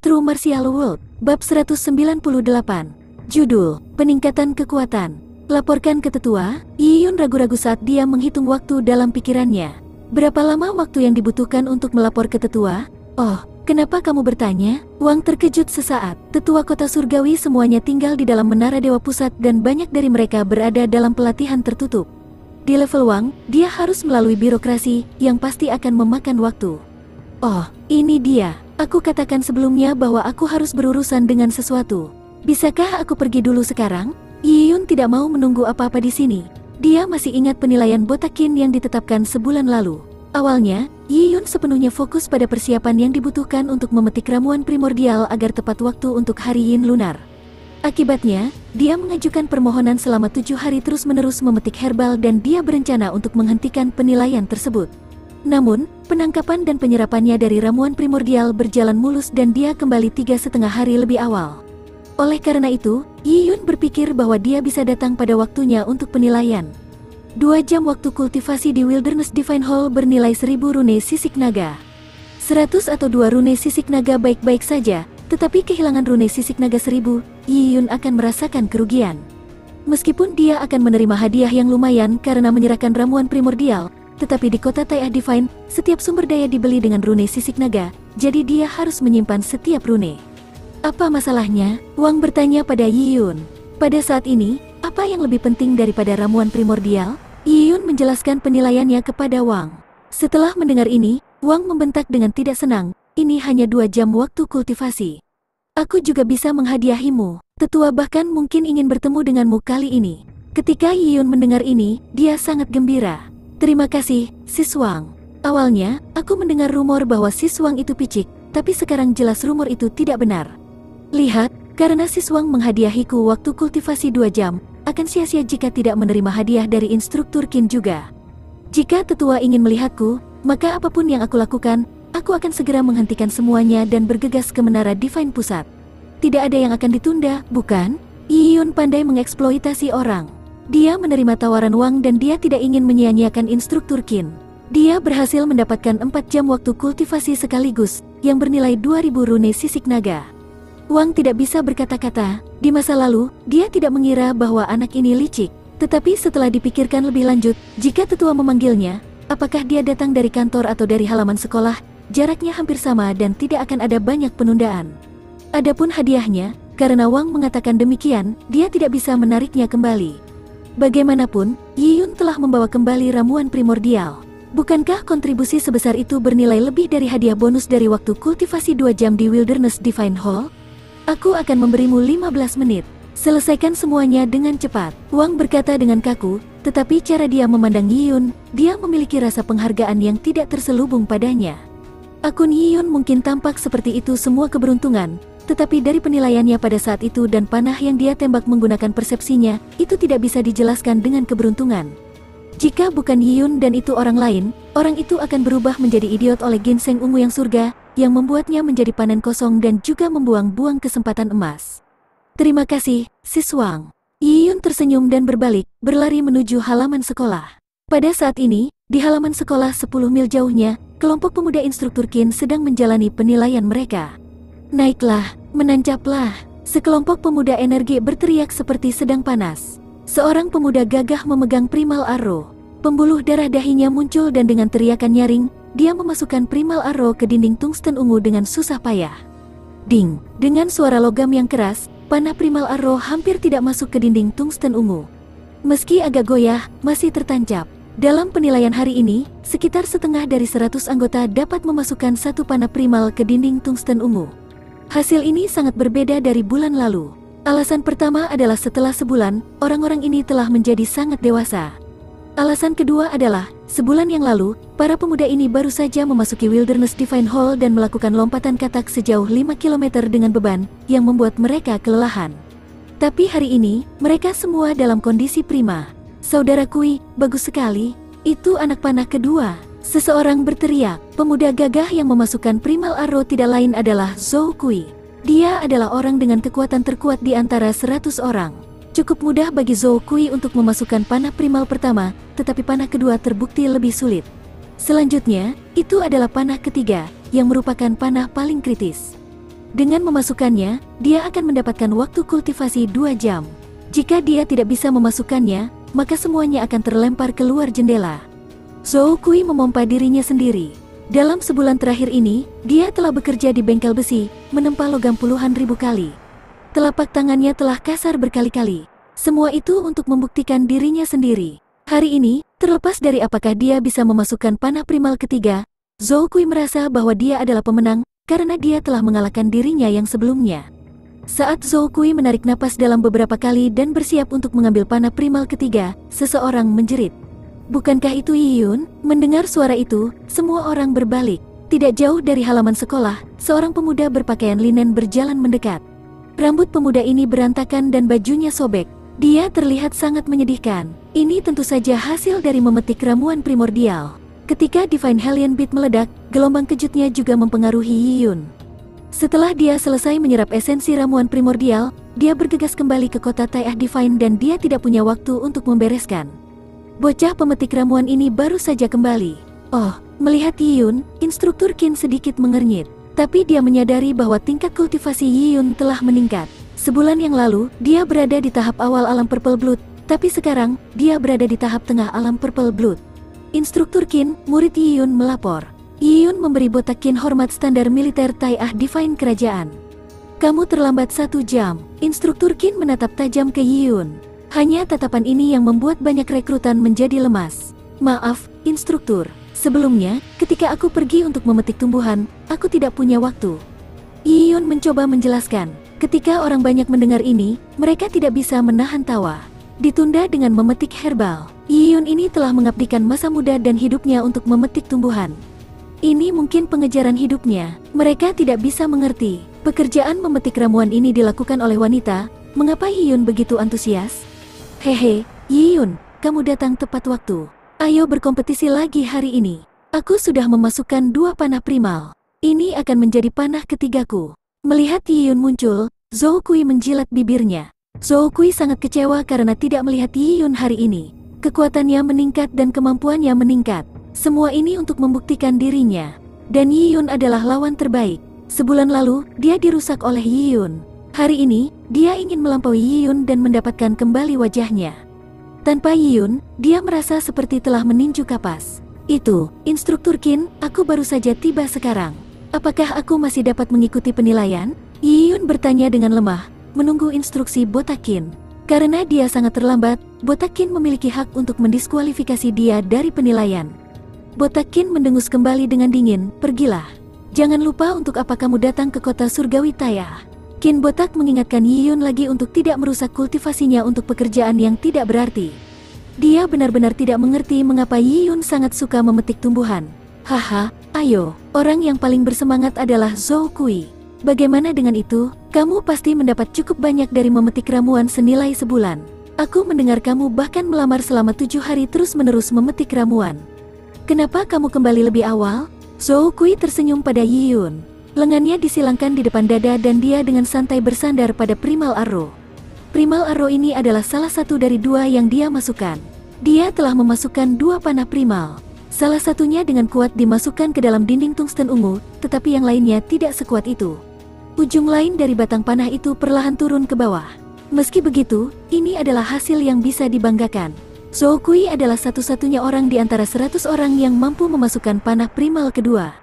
True Martial World, Bab 198. Judul, Peningkatan Kekuatan. Laporkan ke tetua. Yi Yun ragu-ragu saat dia menghitung waktu dalam pikirannya. Berapa lama waktu yang dibutuhkan untuk melapor ke tetua? Oh, kenapa kamu bertanya? Wang terkejut sesaat. Tetua kota surgawi semuanya tinggal di dalam menara Dewa Pusat dan banyak dari mereka berada dalam pelatihan tertutup. Di level Wang, dia harus melalui birokrasi yang pasti akan memakan waktu. Oh, ini dia. Aku katakan sebelumnya bahwa aku harus berurusan dengan sesuatu. Bisakah aku pergi dulu sekarang? Yi Yun tidak mau menunggu apa-apa di sini. Dia masih ingat penilaian botakin yang ditetapkan sebulan lalu. Awalnya, Yi Yun sepenuhnya fokus pada persiapan yang dibutuhkan untuk memetik ramuan primordial agar tepat waktu untuk hari Yin lunar. Akibatnya, dia mengajukan permohonan selama 7 hari terus-menerus memetik herbal dan dia berencana untuk menghentikan penilaian tersebut. Namun, penangkapan dan penyerapannya dari ramuan primordial berjalan mulus dan dia kembali 3,5 hari lebih awal. Oleh karena itu, Yi Yun berpikir bahwa dia bisa datang pada waktunya untuk penilaian. 2 jam waktu kultivasi di Wilderness Divine Hall bernilai 1000 rune sisik naga. 100 atau 2 rune sisik naga baik-baik saja, tetapi kehilangan rune sisik naga 1000, Yi Yun akan merasakan kerugian. Meskipun dia akan menerima hadiah yang lumayan karena menyerahkan ramuan primordial, tetapi di kota Tai'ah Divine, setiap sumber daya dibeli dengan rune sisik naga, jadi dia harus menyimpan setiap rune. Apa masalahnya? Wang bertanya pada Yi Yun. Pada saat ini, apa yang lebih penting daripada ramuan primordial? Yi Yun menjelaskan penilaiannya kepada Wang. Setelah mendengar ini, Wang membentak dengan tidak senang, ini hanya 2 jam waktu kultivasi. Aku juga bisa menghadiahimu. Tetua bahkan mungkin ingin bertemu denganmu kali ini. Ketika Yi Yun mendengar ini, dia sangat gembira. Terima kasih, Sis Wang. Awalnya, aku mendengar rumor bahwa Sis Wang itu picik, tapi sekarang jelas rumor itu tidak benar. Lihat, karena Sis Wang menghadiahiku waktu kultivasi 2 jam, akan sia-sia jika tidak menerima hadiah dari instruktur Qin juga. Jika tetua ingin melihatku, maka apapun yang aku lakukan, aku akan segera menghentikan semuanya dan bergegas ke menara Divine Pusat. Tidak ada yang akan ditunda, bukan? Yi Yun pandai mengeksploitasi orang. Dia menerima tawaran Wang dan dia tidak ingin menyia-nyiakan instruktur Qin. Dia berhasil mendapatkan 4 jam waktu kultivasi sekaligus, yang bernilai 2000 rune sisik naga. Wang tidak bisa berkata-kata. Di masa lalu, dia tidak mengira bahwa anak ini licik. Tetapi setelah dipikirkan lebih lanjut, jika tetua memanggilnya, apakah dia datang dari kantor atau dari halaman sekolah, jaraknya hampir sama dan tidak akan ada banyak penundaan. Adapun hadiahnya, karena Wang mengatakan demikian, dia tidak bisa menariknya kembali. Bagaimanapun, Yi Yun telah membawa kembali ramuan primordial. Bukankah kontribusi sebesar itu bernilai lebih dari hadiah bonus dari waktu kultivasi 2 jam di Wilderness Divine Hall? Aku akan memberimu 15 menit. Selesaikan semuanya dengan cepat. Wang berkata dengan kaku, tetapi cara dia memandang Yi Yun, dia memiliki rasa penghargaan yang tidak terselubung padanya. Akun Yi Yun mungkin tampak seperti itu semua keberuntungan, tetapi dari penilaiannya pada saat itu dan panah yang dia tembak menggunakan persepsinya, itu tidak bisa dijelaskan dengan keberuntungan. Jika bukan Yi Yun dan itu orang lain, orang itu akan berubah menjadi idiot oleh ginseng ungu yang surga, yang membuatnya menjadi panen kosong dan juga membuang-buang kesempatan emas. Terima kasih, Sis Wang. Yi Yun tersenyum dan berbalik, berlari menuju halaman sekolah. Pada saat ini, di halaman sekolah 10 mil jauhnya, kelompok pemuda instruktur Qin sedang menjalani penilaian mereka. Naiklah, menancaplah. Sekelompok pemuda energi berteriak seperti sedang panas. Seorang pemuda gagah memegang primal arrow. Pembuluh darah dahinya muncul dan dengan teriakan nyaring, dia memasukkan primal arrow ke dinding tungsten ungu dengan susah payah. Ding! Dengan suara logam yang keras, panah primal arrow hampir tidak masuk ke dinding tungsten ungu. Meski agak goyah, masih tertancap. Dalam penilaian hari ini, sekitar setengah dari 100 anggota dapat memasukkan 1 panah primal ke dinding tungsten ungu. Hasil ini sangat berbeda dari bulan lalu. Alasan pertama adalah setelah sebulan, orang-orang ini telah menjadi sangat dewasa. Alasan kedua adalah, sebulan yang lalu, para pemuda ini baru saja memasuki Wilderness Divine Hall dan melakukan lompatan katak sejauh 5 km dengan beban, yang membuat mereka kelelahan. Tapi hari ini, mereka semua dalam kondisi prima. Saudara Kui, bagus sekali. Itu anak panah kedua. Seseorang berteriak. Pemuda gagah yang memasukkan primal arrow tidak lain adalah Zhou Kui. Dia adalah orang dengan kekuatan terkuat di antara 100 orang. Cukup mudah bagi Zhou Kui untuk memasukkan panah primal pertama, tetapi panah kedua terbukti lebih sulit. Selanjutnya, itu adalah panah ketiga, yang merupakan panah paling kritis. Dengan memasukkannya, dia akan mendapatkan waktu kultivasi 2 jam. Jika dia tidak bisa memasukkannya, maka semuanya akan terlempar keluar jendela. Zhou Kui memompa dirinya sendiri. Dalam sebulan terakhir ini, dia telah bekerja di bengkel besi, menempa logam puluhan ribu kali. Telapak tangannya telah kasar berkali-kali. Semua itu untuk membuktikan dirinya sendiri. Hari ini, terlepas dari apakah dia bisa memasukkan panah primal ketiga, Zhou Kui merasa bahwa dia adalah pemenang, karena dia telah mengalahkan dirinya yang sebelumnya. Saat Zhou Kui menarik napas dalam beberapa kali dan bersiap untuk mengambil panah primal ketiga, seseorang menjerit. Bukankah itu Yi Yun? Mendengar suara itu, semua orang berbalik. Tidak jauh dari halaman sekolah, seorang pemuda berpakaian linen berjalan mendekat. Rambut pemuda ini berantakan dan bajunya sobek. Dia terlihat sangat menyedihkan. Ini tentu saja hasil dari memetik ramuan primordial. Ketika Divine Hellion Beat meledak, gelombang kejutnya juga mempengaruhi Yi Yun. Setelah dia selesai menyerap esensi ramuan primordial, dia bergegas kembali ke kota Tai'ah Divine dan dia tidak punya waktu untuk membereskan. Bocah pemetik ramuan ini baru saja kembali. Oh, melihat Yi Yun, instruktur Qin sedikit mengernyit. Tapi dia menyadari bahwa tingkat kultivasi Yi Yun telah meningkat. Sebulan yang lalu, dia berada di tahap awal alam Purple Blood, tapi sekarang, dia berada di tahap tengah alam Purple Blood. Instruktur Qin, murid Yi Yun melapor. Yi Yun memberi botak Qin hormat standar militer Tai'ah Divine kerajaan. Kamu terlambat 1 jam. Instruktur Qin menatap tajam ke Yi Yun. Hanya tatapan ini yang membuat banyak rekrutan menjadi lemas. Maaf, instruktur. Sebelumnya, ketika aku pergi untuk memetik tumbuhan, aku tidak punya waktu. Yi Yun mencoba menjelaskan. Ketika orang banyak mendengar ini, mereka tidak bisa menahan tawa. Ditunda dengan memetik herbal. Yi Yun ini telah mengabdikan masa muda dan hidupnya untuk memetik tumbuhan. Ini mungkin pengejaran hidupnya. Mereka tidak bisa mengerti. Pekerjaan memetik ramuan ini dilakukan oleh wanita. Mengapa Yi Yun begitu antusias? Hehe, Yi Yun, kamu datang tepat waktu. Ayo berkompetisi lagi hari ini. Aku sudah memasukkan 2 panah primal. Ini akan menjadi panah ketigaku. Melihat Yi Yun muncul, Zhou Kui menjilat bibirnya. Zhou Kui sangat kecewa karena tidak melihat Yi Yun hari ini. Kekuatannya meningkat dan kemampuannya meningkat. Semua ini untuk membuktikan dirinya. Dan Yi Yun adalah lawan terbaik. Sebulan lalu, dia dirusak oleh Yi Yun. Hari ini, dia ingin melampaui Yi Yun dan mendapatkan kembali wajahnya. Tanpa Yi Yun, dia merasa seperti telah meninju kapas. Itu, instruktur Qin, aku baru saja tiba sekarang. Apakah aku masih dapat mengikuti penilaian? Yi Yun bertanya dengan lemah, menunggu instruksi botak Qin. Karena dia sangat terlambat, botak Qin memiliki hak untuk mendiskualifikasi dia dari penilaian. Botak Qin mendengus kembali dengan dingin, pergilah. Jangan lupa untuk apa kamu datang ke kota surgawi Tai'ah. Qin botak mengingatkan Yi Yun lagi untuk tidak merusak kultivasinya untuk pekerjaan yang tidak berarti. Dia benar-benar tidak mengerti mengapa Yi Yun sangat suka memetik tumbuhan. Haha, ayo, orang yang paling bersemangat adalah Zhou Kui. Bagaimana dengan itu? Kamu pasti mendapat cukup banyak dari memetik ramuan senilai sebulan. Aku mendengar kamu bahkan melamar selama 7 hari terus-menerus memetik ramuan. Kenapa kamu kembali lebih awal? Zhou Kui tersenyum pada Yi Yun. Lengannya disilangkan di depan dada dan dia dengan santai bersandar pada Primal Arrow. Primal Arrow ini adalah salah satu dari 2 yang dia masukkan. Dia telah memasukkan 2 panah primal. Salah satunya dengan kuat dimasukkan ke dalam dinding tungsten ungu, tetapi yang lainnya tidak sekuat itu. Ujung lain dari batang panah itu perlahan turun ke bawah. Meski begitu, ini adalah hasil yang bisa dibanggakan. Zhou Kui adalah satu-satunya orang di antara 100 orang yang mampu memasukkan panah primal kedua.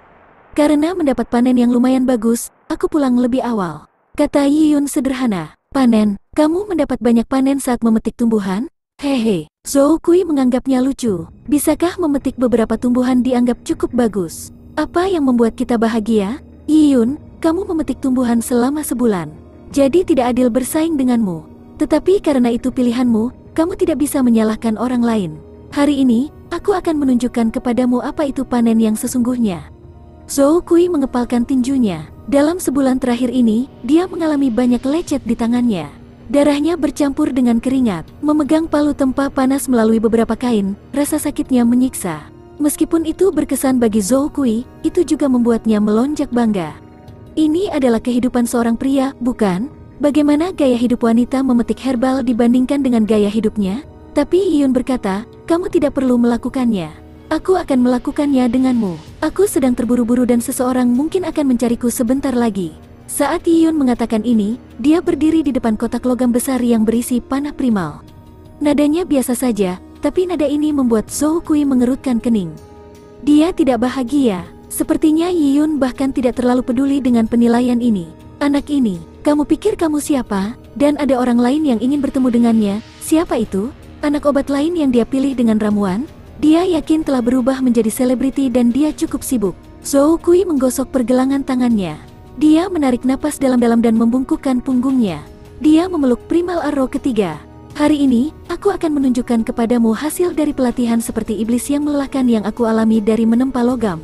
Karena mendapat panen yang lumayan bagus, aku pulang lebih awal. Kata Yi Yun sederhana. Panen? Kamu mendapat banyak panen saat memetik tumbuhan? Hehe. Zhou Kui menganggapnya lucu. Bisakah memetik beberapa tumbuhan dianggap cukup bagus? Apa yang membuat kita bahagia? Yi Yun, kamu memetik tumbuhan selama sebulan. Jadi tidak adil bersaing denganmu. Tetapi karena itu pilihanmu, kamu tidak bisa menyalahkan orang lain. Hari ini, aku akan menunjukkan kepadamu apa itu panen yang sesungguhnya. Zhou Kui mengepalkan tinjunya. Dalam sebulan terakhir ini, dia mengalami banyak lecet di tangannya. Darahnya bercampur dengan keringat. Memegang palu tempa panas melalui beberapa kain, rasa sakitnya menyiksa. Meskipun itu berkesan bagi Zhou Kui, itu juga membuatnya melonjak bangga. Ini adalah kehidupan seorang pria, bukan? Bagaimana gaya hidup wanita memetik herbal dibandingkan dengan gaya hidupnya? Tapi Yi Yun berkata, kamu tidak perlu melakukannya. Aku akan melakukannya denganmu. Aku sedang terburu-buru dan seseorang mungkin akan mencariku sebentar lagi. Saat Yiyun mengatakan ini, dia berdiri di depan kotak logam besar yang berisi panah primal. Nadanya biasa saja, tapi nada ini membuat Zhou Kui mengerutkan kening. Dia tidak bahagia. Sepertinya Yiyun bahkan tidak terlalu peduli dengan penilaian ini. Anak ini, kamu pikir kamu siapa? Dan ada orang lain yang ingin bertemu dengannya. Siapa itu? Anak obat lain yang dia pilih dengan ramuan? Dia yakin telah berubah menjadi selebriti dan dia cukup sibuk. Zhou Kui menggosok pergelangan tangannya. Dia menarik napas dalam-dalam dan membungkukkan punggungnya. Dia memeluk Primal Arrow ketiga. Hari ini, aku akan menunjukkan kepadamu hasil dari pelatihan seperti iblis yang melelahkan yang aku alami dari menempa logam.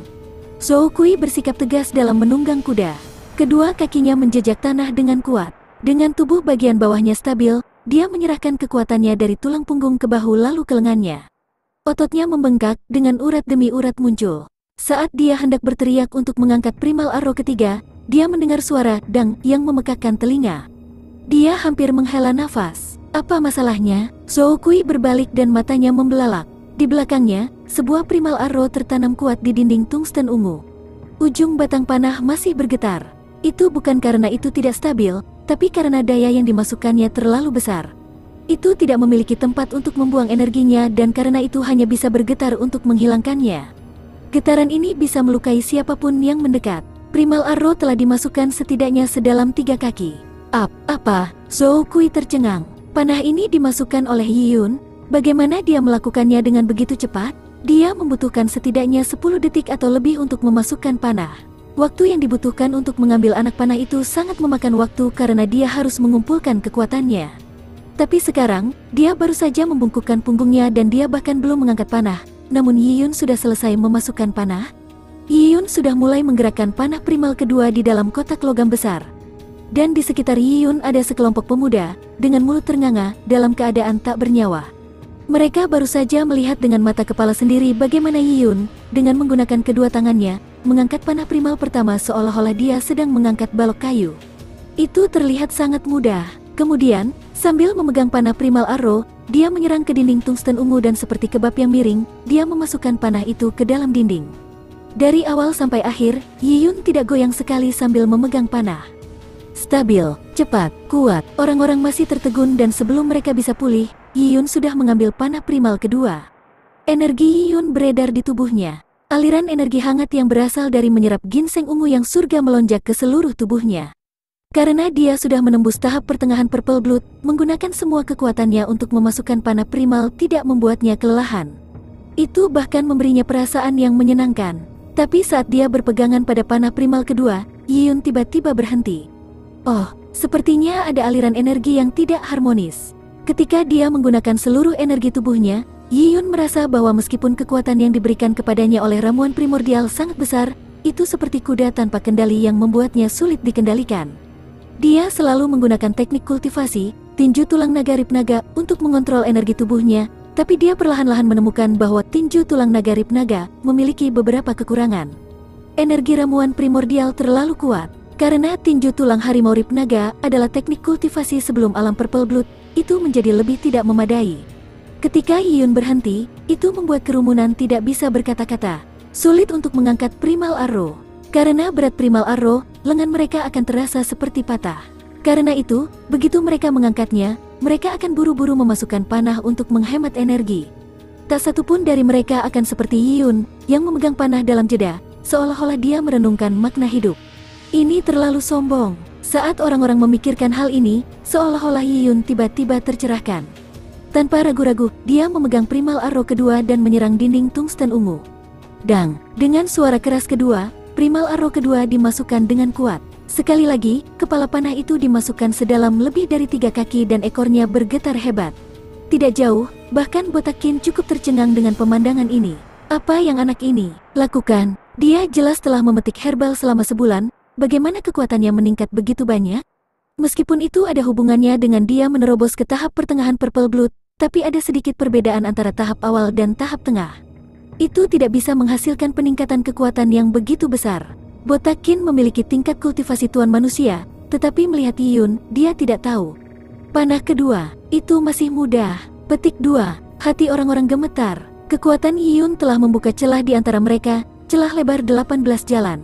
Zhou Kui bersikap tegas dalam menunggang kuda. Kedua kakinya menjejak tanah dengan kuat. Dengan tubuh bagian bawahnya stabil, dia menyerahkan kekuatannya dari tulang punggung ke bahu lalu ke lengannya. Ototnya membengkak, dengan urat demi urat muncul. Saat dia hendak berteriak untuk mengangkat Primal Arrow ketiga, dia mendengar suara dang yang memekakkan telinga. Dia hampir menghela nafas. Apa masalahnya? Zhou Kui berbalik dan matanya membelalak. Di belakangnya, sebuah Primal Arrow tertanam kuat di dinding tungsten ungu. Ujung batang panah masih bergetar. Itu bukan karena itu tidak stabil, tapi karena daya yang dimasukkannya terlalu besar. Itu tidak memiliki tempat untuk membuang energinya dan karena itu hanya bisa bergetar untuk menghilangkannya. Getaran ini bisa melukai siapapun yang mendekat. Primal Arrow telah dimasukkan setidaknya sedalam 3 kaki. Apa? Zhou Kui tercengang. Panah ini dimasukkan oleh Yiyun. Bagaimana dia melakukannya dengan begitu cepat? Dia membutuhkan setidaknya 10 detik atau lebih untuk memasukkan panah. Waktu yang dibutuhkan untuk mengambil anak panah itu sangat memakan waktu karena dia harus mengumpulkan kekuatannya. Tapi sekarang, dia baru saja membungkukkan punggungnya dan dia bahkan belum mengangkat panah. Namun Yiyun sudah selesai memasukkan panah. Yiyun sudah mulai menggerakkan panah primal kedua di dalam kotak logam besar. Dan di sekitar Yiyun ada sekelompok pemuda, dengan mulut ternganga, dalam keadaan tak bernyawa. Mereka baru saja melihat dengan mata kepala sendiri bagaimana Yiyun, dengan menggunakan kedua tangannya, mengangkat panah primal pertama seolah-olah dia sedang mengangkat balok kayu. Itu terlihat sangat mudah. Kemudian, sambil memegang panah Primal Arrow, dia menyerang ke dinding tungsten ungu dan seperti kebab yang miring, dia memasukkan panah itu ke dalam dinding. Dari awal sampai akhir, Yiyun tidak goyang sekali sambil memegang panah. Stabil, cepat, kuat, orang-orang masih tertegun dan sebelum mereka bisa pulih, Yiyun sudah mengambil panah primal kedua. Energi Yiyun beredar di tubuhnya. Aliran energi hangat yang berasal dari menyerap ginseng ungu yang surga melonjak ke seluruh tubuhnya. Karena dia sudah menembus tahap pertengahan Purple Blood, menggunakan semua kekuatannya untuk memasukkan panah primal tidak membuatnya kelelahan. Itu bahkan memberinya perasaan yang menyenangkan. Tapi saat dia berpegangan pada panah primal kedua, Yiyun tiba-tiba berhenti. Oh, sepertinya ada aliran energi yang tidak harmonis. Ketika dia menggunakan seluruh energi tubuhnya, Yiyun merasa bahwa meskipun kekuatan yang diberikan kepadanya oleh ramuan primordial sangat besar, itu seperti kuda tanpa kendali yang membuatnya sulit dikendalikan. Dia selalu menggunakan teknik kultivasi, tinju tulang naga rib naga untuk mengontrol energi tubuhnya, tapi dia perlahan-lahan menemukan bahwa tinju tulang naga rib naga memiliki beberapa kekurangan. Energi ramuan primordial terlalu kuat. Karena tinju tulang harimau rib naga adalah teknik kultivasi sebelum alam Purple Blood, itu menjadi lebih tidak memadai. Ketika Yiyun berhenti, itu membuat kerumunan tidak bisa berkata-kata. Sulit untuk mengangkat Primal Arrow. Karena berat Primal Arrow, lengan mereka akan terasa seperti patah. Karena itu, begitu mereka mengangkatnya, mereka akan buru-buru memasukkan panah untuk menghemat energi. Tak satu pun dari mereka akan seperti Yiyun, yang memegang panah dalam jeda, seolah-olah dia merenungkan makna hidup. Ini terlalu sombong. Saat orang-orang memikirkan hal ini, seolah-olah Yiyun tiba-tiba tercerahkan. Tanpa ragu-ragu, dia memegang Primal Arrow kedua dan menyerang dinding tungsten ungu. Dang, dengan suara keras kedua, Primal Arrow kedua dimasukkan dengan kuat. Sekali lagi, kepala panah itu dimasukkan sedalam lebih dari 3 kaki dan ekornya bergetar hebat. Tidak jauh, bahkan botak Qin cukup tercengang dengan pemandangan ini. Apa yang anak ini lakukan? Dia jelas telah memetik herbal selama sebulan, bagaimana kekuatannya meningkat begitu banyak? Meskipun itu ada hubungannya dengan dia menerobos ke tahap pertengahan Purple Blood, tapi ada sedikit perbedaan antara tahap awal dan tahap tengah. Itu tidak bisa menghasilkan peningkatan kekuatan yang begitu besar. Botak Qin memiliki tingkat kultivasi tuan manusia, tetapi melihat Yiyun, dia tidak tahu. Panah kedua, itu masih mudah. Petik 2, hati orang-orang gemetar. Kekuatan Yiyun telah membuka celah di antara mereka, celah lebar 18 jalan.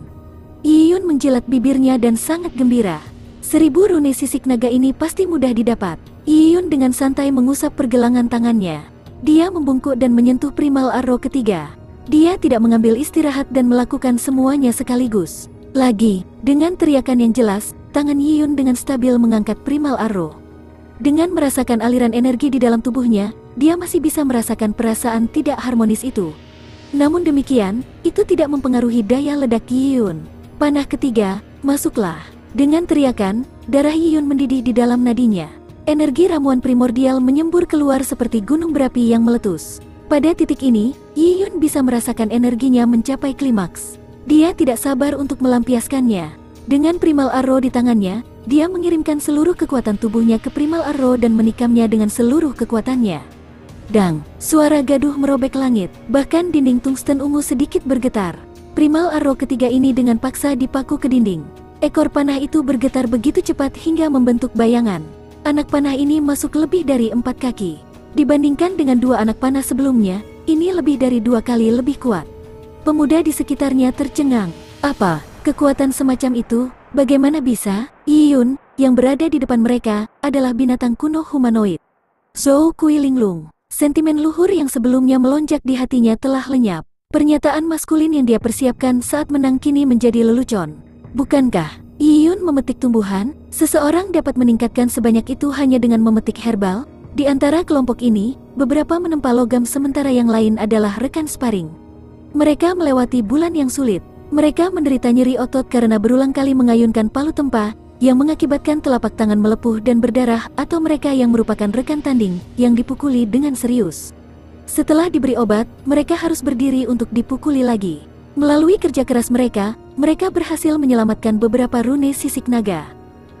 Yiyun menjilat bibirnya dan sangat gembira. 1000 rune sisik naga ini pasti mudah didapat. Yiyun dengan santai mengusap pergelangan tangannya. Dia membungkuk dan menyentuh primal arrow ketiga. Dia tidak mengambil istirahat dan melakukan semuanya sekaligus. Lagi, dengan teriakan yang jelas, tangan Yiyun dengan stabil mengangkat primal arrow. Dengan merasakan aliran energi di dalam tubuhnya, dia masih bisa merasakan perasaan tidak harmonis itu. Namun demikian, itu tidak mempengaruhi daya ledak Yiyun. Panah ketiga, masuklah. Dengan teriakan, darah Yiyun mendidih di dalam nadinya. Energi ramuan primordial menyembur keluar seperti gunung berapi yang meletus. Pada titik ini, Yiyun bisa merasakan energinya mencapai klimaks. Dia tidak sabar untuk melampiaskannya. Dengan primal arrow di tangannya, dia mengirimkan seluruh kekuatan tubuhnya ke primal arrow dan menikamnya dengan seluruh kekuatannya. Dang, suara gaduh merobek langit, bahkan dinding tungsten ungu sedikit bergetar. Primal arrow ketiga ini dengan paksa dipaku ke dinding. Ekor panah itu bergetar begitu cepat hingga membentuk bayangan. Anak panah ini masuk lebih dari 4 kaki. Dibandingkan dengan 2 anak panah sebelumnya, ini lebih dari 2 kali lebih kuat. Pemuda di sekitarnya tercengang. Apa? Kekuatan semacam itu? Bagaimana bisa? Yiyun, yang berada di depan mereka, adalah binatang kuno humanoid. Zhou Kuilinglung. Sentimen luhur yang sebelumnya melonjak di hatinya telah lenyap. Pernyataan maskulin yang dia persiapkan saat menang kini menjadi lelucon. Bukankah Yiyun memetik tumbuhan? Seseorang dapat meningkatkan sebanyak itu hanya dengan memetik herbal? Di antara kelompok ini, beberapa menempa logam sementara yang lain adalah rekan sparring. Mereka melewati bulan yang sulit. Mereka menderita nyeri otot karena berulang kali mengayunkan palu tempa, yang mengakibatkan telapak tangan melepuh dan berdarah, atau mereka yang merupakan rekan tanding, yang dipukuli dengan serius. Setelah diberi obat, mereka harus berdiri untuk dipukuli lagi. Melalui kerja keras mereka berhasil menyelamatkan beberapa rune sisik naga.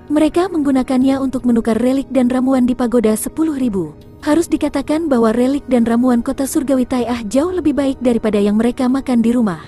Mereka menggunakannya untuk menukar relik dan ramuan di pagoda 10.000. Harus dikatakan bahwa relik dan ramuan kota surgawi Tai'ah jauh lebih baik daripada yang mereka makan di rumah.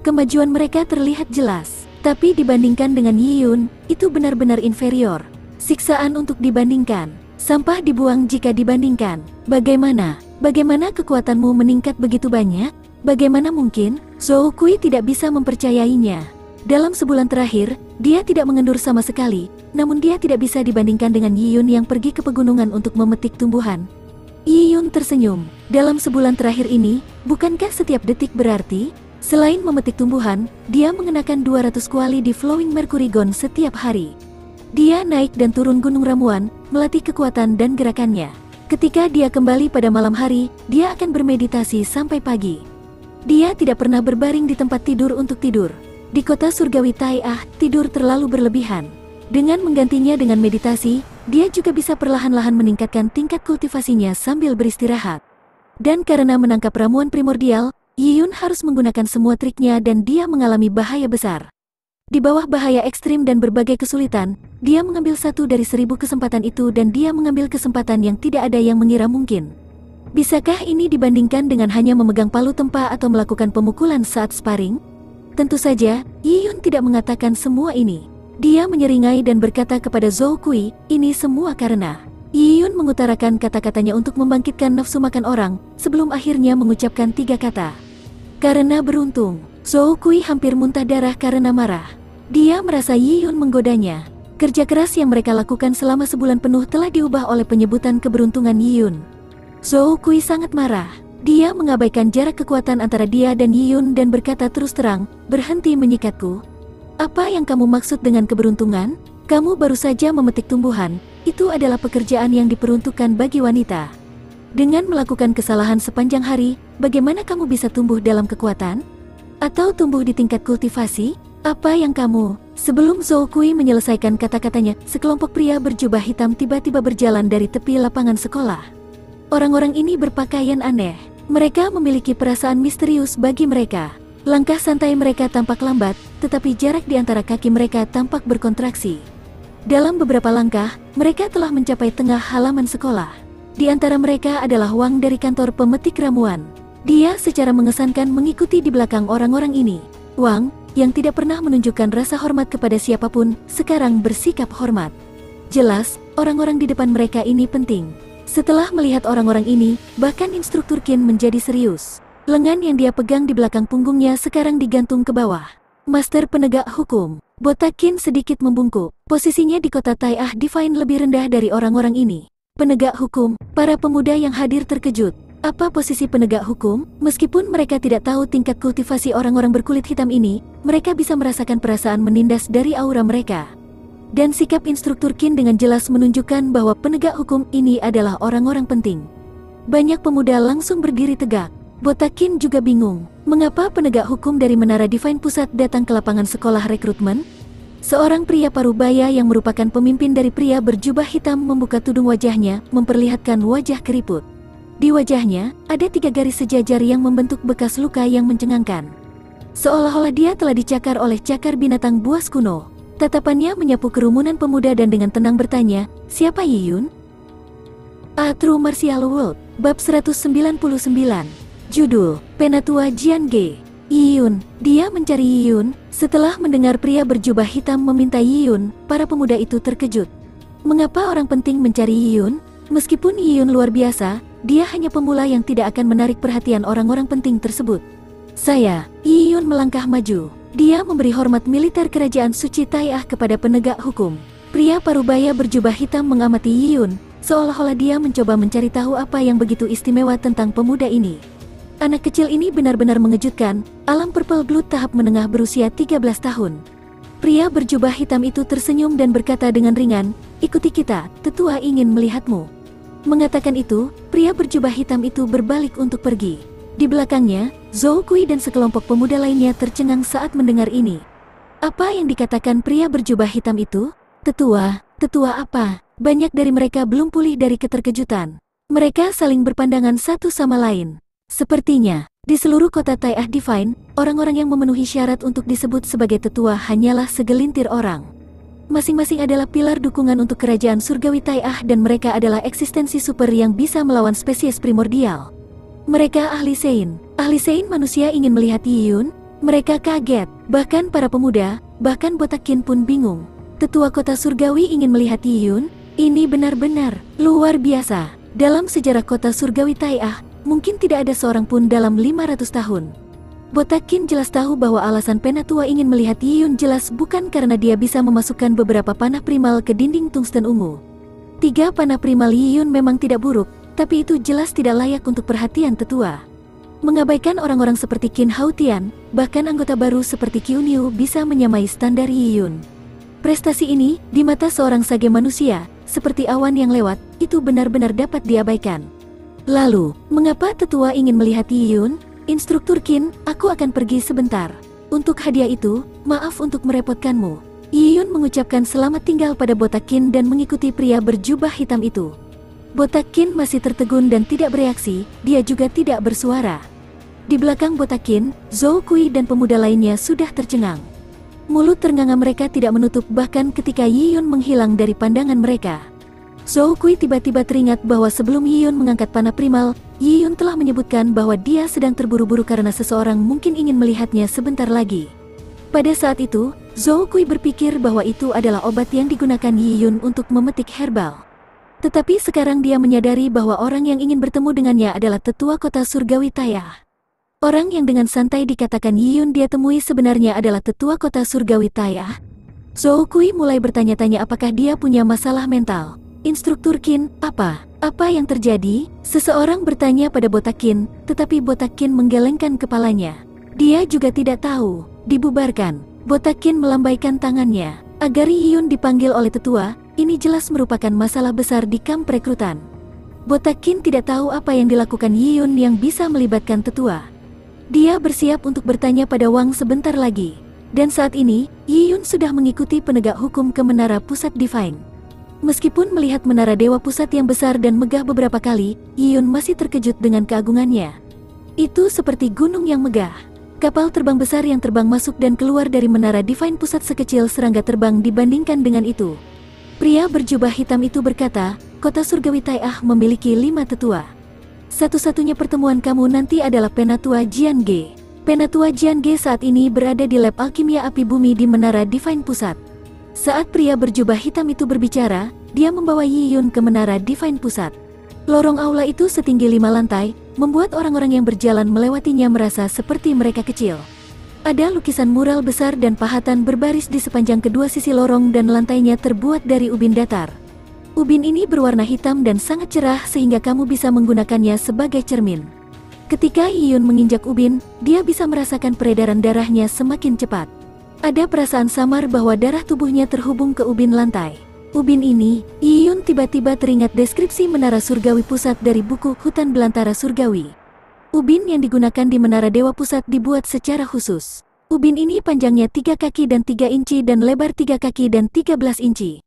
Kemajuan mereka terlihat jelas, tapi dibandingkan dengan Yiyun, itu benar-benar inferior. Siksaan untuk dibandingkan, sampah dibuang jika dibandingkan. Bagaimana kekuatanmu meningkat begitu banyak? Bagaimana mungkin? Zhou Kui tidak bisa mempercayainya. Dalam sebulan terakhir, dia tidak mengendur sama sekali, namun dia tidak bisa dibandingkan dengan Yiyun yang pergi ke pegunungan untuk memetik tumbuhan. Yiyun tersenyum. Dalam sebulan terakhir ini, bukankah setiap detik berarti? Selain memetik tumbuhan, dia mengenakan 200 kuali di Flowing Mercury Gone setiap hari. Dia naik dan turun gunung ramuan, melatih kekuatan dan gerakannya. Ketika dia kembali pada malam hari, dia akan bermeditasi sampai pagi. Dia tidak pernah berbaring di tempat tidur untuk tidur. Di kota surgawi Tai'ah, tidur terlalu berlebihan. Dengan menggantinya dengan meditasi, dia juga bisa perlahan-lahan meningkatkan tingkat kultivasinya sambil beristirahat. Dan karena menangkap ramuan primordial, Yiyun harus menggunakan semua triknya dan dia mengalami bahaya besar. Di bawah bahaya ekstrim dan berbagai kesulitan, dia mengambil 1 dari 1000 kesempatan itu dan dia mengambil kesempatan yang tidak ada yang mengira mungkin. Bisakah ini dibandingkan dengan hanya memegang palu tempa atau melakukan pemukulan saat sparring? Tentu saja, Yiyun tidak mengatakan semua ini. Dia menyeringai dan berkata kepada Zhou Kui, ini semua karena... Yiyun mengutarakan kata-katanya untuk membangkitkan nafsu makan orang, sebelum akhirnya mengucapkan 3 kata. Karena beruntung. Zhou Kui hampir muntah darah karena marah. Dia merasa Yiyun menggodanya. Kerja keras yang mereka lakukan selama sebulan penuh telah diubah oleh penyebutan keberuntungan Yiyun. Zhou Kui sangat marah. Dia mengabaikan jarak kekuatan antara dia dan Yiyun dan berkata terus terang, berhenti menyikatku. Apa yang kamu maksud dengan keberuntungan? Kamu baru saja memetik tumbuhan, itu adalah pekerjaan yang diperuntukkan bagi wanita. Dengan melakukan kesalahan sepanjang hari, bagaimana kamu bisa tumbuh dalam kekuatan? Atau tumbuh di tingkat kultivasi? Apa yang kamu... Sebelum Zhou Kui menyelesaikan kata-katanya, sekelompok pria berjubah hitam tiba-tiba berjalan dari tepi lapangan sekolah. Orang-orang ini berpakaian aneh. Mereka memiliki perasaan misterius bagi mereka. Langkah santai mereka tampak lambat, tetapi jarak di antara kaki mereka tampak berkontraksi. Dalam beberapa langkah, mereka telah mencapai tengah halaman sekolah. Di antara mereka adalah Wang dari kantor pemetik ramuan. Dia secara mengesankan mengikuti di belakang orang-orang ini. Wang, yang tidak pernah menunjukkan rasa hormat kepada siapapun, sekarang bersikap hormat. Jelas, orang-orang di depan mereka ini penting. Setelah melihat orang-orang ini, bahkan instruktur Qin menjadi serius. Lengan yang dia pegang di belakang punggungnya sekarang digantung ke bawah. Master penegak hukum. Botak Qin sedikit membungkuk. Posisinya di kota Taiyah Divine lebih rendah dari orang-orang ini. Penegak hukum, para pemuda yang hadir terkejut. Apa posisi penegak hukum? Meskipun mereka tidak tahu tingkat kultivasi orang-orang berkulit hitam ini, mereka bisa merasakan perasaan menindas dari aura mereka. Dan sikap instruktur Qin dengan jelas menunjukkan bahwa penegak hukum ini adalah orang-orang penting. Banyak pemuda langsung berdiri tegak. Botak Qin juga bingung, mengapa penegak hukum dari Menara Divine Pusat datang ke lapangan sekolah rekrutmen? Seorang pria parubaya yang merupakan pemimpin dari pria berjubah hitam membuka tudung wajahnya, memperlihatkan wajah keriput. Di wajahnya, ada 3 garis sejajar yang membentuk bekas luka yang mencengangkan. Seolah-olah dia telah dicakar oleh cakar binatang buas kuno. Tatapannya menyapu kerumunan pemuda dan dengan tenang bertanya, "Siapa Yiyun?" A True Martial World, Bab 199. Judul, Penatua Jiange. Yiyun, dia mencari Yiyun. Setelah mendengar pria berjubah hitam meminta Yiyun, para pemuda itu terkejut. Mengapa orang penting mencari Yiyun? Meskipun Yiyun luar biasa, dia hanya pemula yang tidak akan menarik perhatian orang-orang penting tersebut. Yiyun melangkah maju. Dia memberi hormat militer kerajaan suci Taiyah kepada penegak hukum. Pria parubaya berjubah hitam mengamati Yiyun, seolah-olah dia mencoba mencari tahu apa yang begitu istimewa tentang pemuda ini. Anak kecil ini benar-benar mengejutkan. Alam Purple Blood tahap menengah berusia 13 tahun. Pria berjubah hitam itu tersenyum dan berkata dengan ringan, "Ikuti kita, tetua ingin melihatmu." Mengatakan itu, pria berjubah hitam itu berbalik untuk pergi. Di belakangnya, Zhou Kui dan sekelompok pemuda lainnya tercengang saat mendengar ini. Apa yang dikatakan pria berjubah hitam itu? Tetua apa? Banyak dari mereka belum pulih dari keterkejutan. Mereka saling berpandangan satu sama lain. Sepertinya, di seluruh kota Taiyah Divine, orang-orang yang memenuhi syarat untuk disebut sebagai tetua hanyalah segelintir orang. Masing-masing adalah pilar dukungan untuk kerajaan surgawi Taiyah dan mereka adalah eksistensi super yang bisa melawan spesies primordial. Mereka ahli Sein. Ahli Sein manusia ingin melihat Yiyun. Mereka kaget, bahkan para pemuda, bahkan Botak Qin pun bingung. Tetua kota surgawi ingin melihat Yiyun? Ini benar-benar luar biasa. Dalam sejarah kota surgawi Taiyah, mungkin tidak ada seorang pun dalam 500 tahun. Botak Qin jelas tahu bahwa alasan Penatua ingin melihat Yiyun jelas bukan karena dia bisa memasukkan beberapa panah primal ke dinding tungsten ungu. 3 panah primal Yiyun memang tidak buruk, tapi itu jelas tidak layak untuk perhatian tetua. Mengabaikan orang-orang seperti Qin Haotian, bahkan anggota baru seperti Qiu Niu bisa menyamai standar Yiyun. Prestasi ini, di mata seorang sage manusia, seperti awan yang lewat, itu benar-benar dapat diabaikan. Lalu, mengapa tetua ingin melihat Yiyun? Instruktur Qin, aku akan pergi sebentar. Untuk hadiah itu, maaf untuk merepotkanmu. Yiyun mengucapkan selamat tinggal pada Botak Qin dan mengikuti pria berjubah hitam itu. Botak Qin masih tertegun dan tidak bereaksi, dia juga tidak bersuara. Di belakang Botak Qin, Zhou Kui dan pemuda lainnya sudah tercengang. Mulut ternganga mereka tidak menutup bahkan ketika Yiyun menghilang dari pandangan mereka. Zhou Kui tiba-tiba teringat bahwa sebelum Yiyun mengangkat panah primal, Yiyun telah menyebutkan bahwa dia sedang terburu-buru karena seseorang mungkin ingin melihatnya sebentar lagi. Pada saat itu, Zhou Kui berpikir bahwa itu adalah obat yang digunakan Yiyun untuk memetik herbal. Tetapi sekarang dia menyadari bahwa orang yang ingin bertemu dengannya adalah tetua kota surgawi Taiyah. Orang yang dengan santai dikatakan Yiyun dia temui sebenarnya adalah tetua kota surgawi Taiyah. Zhou Kui mulai bertanya-tanya apakah dia punya masalah mental. Instruktur Qin, apa yang terjadi? Seseorang bertanya pada Botak Qin, tetapi Botak Qin menggelengkan kepalanya. Dia juga tidak tahu. Dibubarkan. Botak Qin melambaikan tangannya. Agar Yiyun dipanggil oleh tetua, ini jelas merupakan masalah besar di kamp rekrutan. Botak Qin tidak tahu apa yang dilakukan Yiyun yang bisa melibatkan tetua. Dia bersiap untuk bertanya pada Wang sebentar lagi. Dan saat ini, Yiyun sudah mengikuti penegak hukum ke Menara Pusat Divine. Meskipun melihat menara Dewa Pusat yang besar dan megah beberapa kali, Yiyun masih terkejut dengan keagungannya. Itu seperti gunung yang megah. Kapal terbang besar yang terbang masuk dan keluar dari Menara Divine Pusat sekecil serangga terbang dibandingkan dengan itu. Pria berjubah hitam itu berkata, kota surgawi Taiyah memiliki 5 tetua. Satu-satunya pertemuan kamu nanti adalah Penatua Jiange. Penatua Jiange saat ini berada di lab alkimia api bumi di Menara Divine Pusat. Saat pria berjubah hitam itu berbicara, dia membawa Yiyun ke Menara Divine Pusat. Lorong aula itu setinggi 5 lantai, membuat orang-orang yang berjalan melewatinya merasa seperti mereka kecil. Ada lukisan mural besar dan pahatan berbaris di sepanjang kedua sisi lorong dan lantainya terbuat dari ubin datar. Ubin ini berwarna hitam dan sangat cerah sehingga kamu bisa menggunakannya sebagai cermin. Ketika Yiyun menginjak ubin, dia bisa merasakan peredaran darahnya semakin cepat. Ada perasaan samar bahwa darah tubuhnya terhubung ke ubin lantai. Ubin ini, Yiyun tiba-tiba teringat deskripsi Menara Surgawi Pusat dari buku Hutan Belantara Surgawi. Ubin yang digunakan di Menara Dewa Pusat dibuat secara khusus. Ubin ini panjangnya 3 kaki dan 3 inci dan lebar 3 kaki dan 13 inci.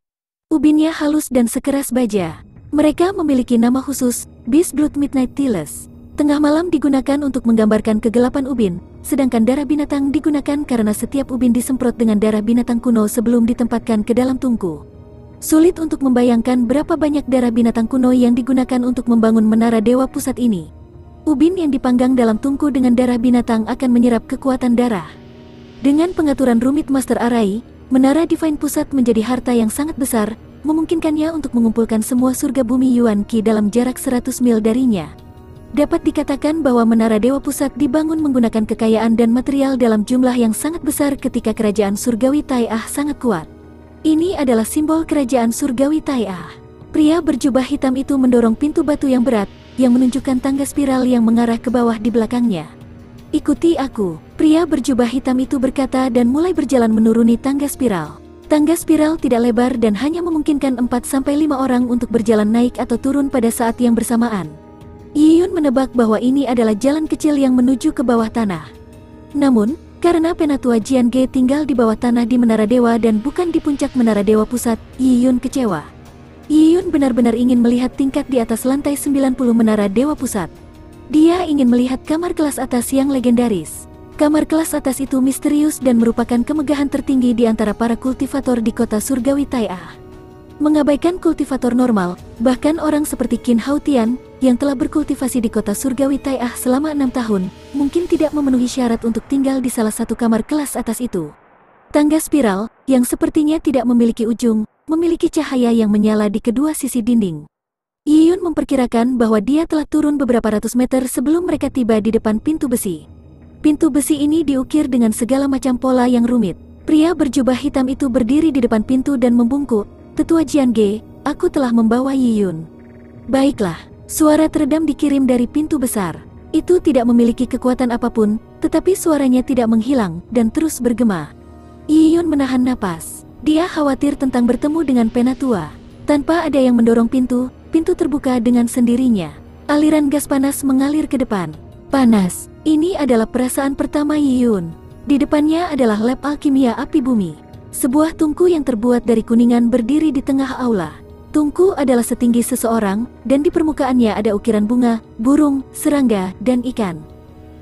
Ubinnya halus dan sekeras baja. Mereka memiliki nama khusus, Beast Blood Midnight Tiles. Tengah malam digunakan untuk menggambarkan kegelapan ubin, sedangkan darah binatang digunakan karena setiap ubin disemprot dengan darah binatang kuno sebelum ditempatkan ke dalam tungku. Sulit untuk membayangkan berapa banyak darah binatang kuno yang digunakan untuk membangun Menara Dewa Pusat ini. Ubin yang dipanggang dalam tungku dengan darah binatang akan menyerap kekuatan darah. Dengan pengaturan rumit Master Arai, Menara Divine Pusat menjadi harta yang sangat besar, memungkinkannya untuk mengumpulkan semua surga bumi Yuan Qi dalam jarak 100 mil darinya. Dapat dikatakan bahwa Menara Dewa Pusat dibangun menggunakan kekayaan dan material dalam jumlah yang sangat besar ketika kerajaan surgawi Tai'ah sangat kuat. Ini adalah simbol kerajaan surgawi Tai'ah. Pria berjubah hitam itu mendorong pintu batu yang berat, yang menunjukkan tangga spiral yang mengarah ke bawah di belakangnya. Ikuti aku, pria berjubah hitam itu berkata dan mulai berjalan menuruni tangga spiral. Tangga spiral tidak lebar dan hanya memungkinkan 4-5 orang untuk berjalan naik atau turun pada saat yang bersamaan. Yiyun menebak bahwa ini adalah jalan kecil yang menuju ke bawah tanah. Namun, karena Penatua Jiange tinggal di bawah tanah di Menara Dewa dan bukan di puncak Menara Dewa Pusat, Yiyun kecewa. Yiyun benar-benar ingin melihat tingkat di atas lantai 90 Menara Dewa Pusat. Dia ingin melihat kamar kelas atas yang legendaris. Kamar kelas atas itu misterius dan merupakan kemegahan tertinggi di antara para kultivator di kota surgawi Tai'ah. Mengabaikan kultivator normal, bahkan orang seperti Qin Haotian, yang telah berkultivasi di kota surgawi Tai'ah selama 6 tahun, mungkin tidak memenuhi syarat untuk tinggal di salah satu kamar kelas atas itu. Tangga spiral, yang sepertinya tidak memiliki ujung, memiliki cahaya yang menyala di kedua sisi dinding. Yiyun memperkirakan bahwa dia telah turun beberapa ratus meter sebelum mereka tiba di depan pintu besi. Pintu besi ini diukir dengan segala macam pola yang rumit. Pria berjubah hitam itu berdiri di depan pintu dan membungkuk, "Tetua Jiange, aku telah membawa Yiyun." "Baiklah." Suara teredam dikirim dari pintu besar. Itu tidak memiliki kekuatan apapun, tetapi suaranya tidak menghilang dan terus bergema. Yiyun menahan napas. Dia khawatir tentang bertemu dengan Penatua. Tanpa ada yang mendorong pintu, pintu terbuka dengan sendirinya. Aliran gas panas mengalir ke depan. Panas. Ini adalah perasaan pertama Yiyun. Di depannya adalah lab alkimia api bumi. Sebuah tungku yang terbuat dari kuningan berdiri di tengah aula. Tungku adalah setinggi seseorang, dan di permukaannya ada ukiran bunga, burung, serangga, dan ikan.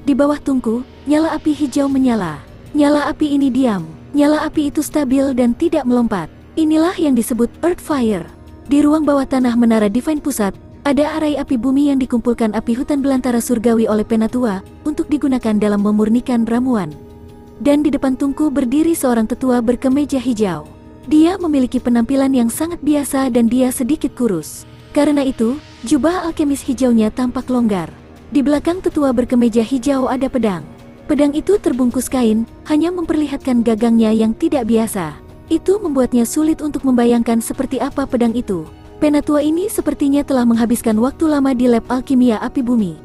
Di bawah tungku, nyala api hijau menyala. Nyala api ini diam. Nyala api itu stabil dan tidak melompat. Inilah yang disebut Earth Fire. Di ruang bawah tanah Menara Divine Pusat, ada arai api bumi yang dikumpulkan api hutan belantara surgawi oleh Penatua untuk digunakan dalam memurnikan ramuan. Dan di depan tungku berdiri seorang tetua berkemeja hijau. Dia memiliki penampilan yang sangat biasa dan dia sedikit kurus. Karena itu, jubah alkemis hijaunya tampak longgar. Di belakang tetua berkemeja hijau ada pedang. Pedang itu terbungkus kain, hanya memperlihatkan gagangnya yang tidak biasa. Itu membuatnya sulit untuk membayangkan seperti apa pedang itu. Penatua ini sepertinya telah menghabiskan waktu lama di lab alkimia api bumi.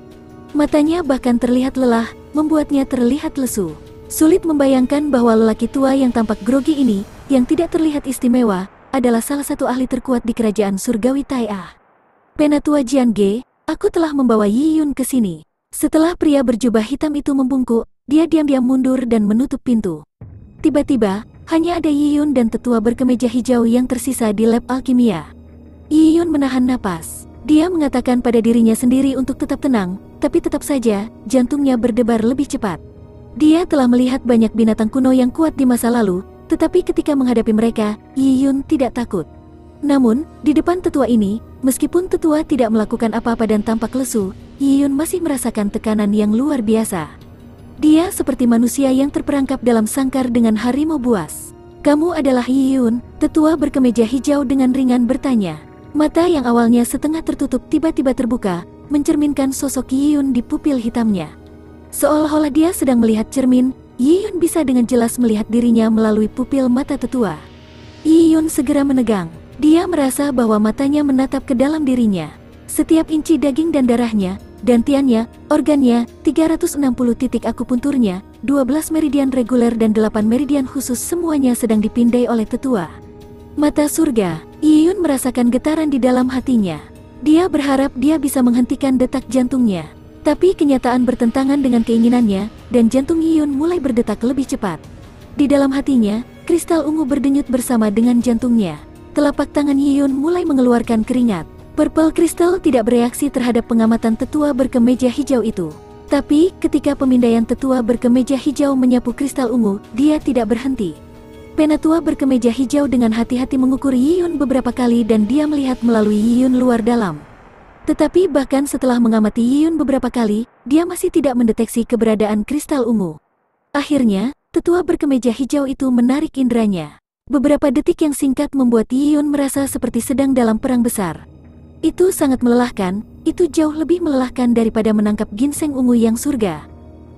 Matanya bahkan terlihat lelah, membuatnya terlihat lesu. Sulit membayangkan bahwa lelaki tua yang tampak grogi ini, yang tidak terlihat istimewa, adalah salah satu ahli terkuat di kerajaan surgawi Tai'ah. "Penatua Jiange, aku telah membawa Yiyun ke sini." Setelah pria berjubah hitam itu membungkuk, dia diam-diam mundur dan menutup pintu. Tiba-tiba, hanya ada Yiyun dan tetua berkemeja hijau yang tersisa di lab alkimia. Yiyun menahan napas. Dia mengatakan pada dirinya sendiri untuk tetap tenang, tapi tetap saja, jantungnya berdebar lebih cepat. Dia telah melihat banyak binatang kuno yang kuat di masa lalu, tetapi ketika menghadapi mereka, Yiyun tidak takut. Namun, di depan tetua ini, meskipun tetua tidak melakukan apa-apa dan tampak lesu, Yiyun masih merasakan tekanan yang luar biasa. Dia seperti manusia yang terperangkap dalam sangkar dengan harimau buas. "Kamu adalah Yiyun?" Tetua berkemeja hijau dengan ringan bertanya. Mata yang awalnya setengah tertutup tiba-tiba terbuka, mencerminkan sosok Yiyun di pupil hitamnya. Seolah-olah dia sedang melihat cermin, Yi Yun bisa dengan jelas melihat dirinya melalui pupil mata tetua. Yi Yun segera menegang. Dia merasa bahwa matanya menatap ke dalam dirinya. Setiap inci daging dan darahnya, dantiannya, organnya, 360 titik akupunturnya, 12 meridian reguler dan 8 meridian khusus semuanya sedang dipindai oleh tetua. Mata surga, Yi Yun merasakan getaran di dalam hatinya. Dia berharap dia bisa menghentikan detak jantungnya. Tapi kenyataan bertentangan dengan keinginannya, dan jantung Yi Yun mulai berdetak lebih cepat. Di dalam hatinya, kristal ungu berdenyut bersama dengan jantungnya. Telapak tangan Yi Yun mulai mengeluarkan keringat. Purple Crystal tidak bereaksi terhadap pengamatan tetua berkemeja hijau itu. Tapi, ketika pemindaian tetua berkemeja hijau menyapu kristal ungu, dia tidak berhenti. Penatua berkemeja hijau dengan hati-hati mengukur Yi Yun beberapa kali dan dia melihat melalui Yi Yun luar dalam. Tetapi bahkan setelah mengamati Yi Yun beberapa kali, dia masih tidak mendeteksi keberadaan kristal ungu. Akhirnya, tetua berkemeja hijau itu menarik inderanya. Beberapa detik yang singkat membuat Yi Yun merasa seperti sedang dalam perang besar. Itu sangat melelahkan, itu jauh lebih melelahkan daripada menangkap ginseng ungu yang surga.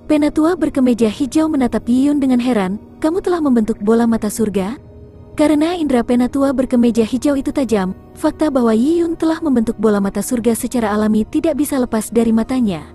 Penatua berkemeja hijau menatap Yi Yun dengan heran, "Kamu telah membentuk bola mata surga?" Karena indera penatua berkemeja hijau itu tajam, fakta bahwa Yi Yun telah membentuk bola mata surga secara alami tidak bisa lepas dari matanya.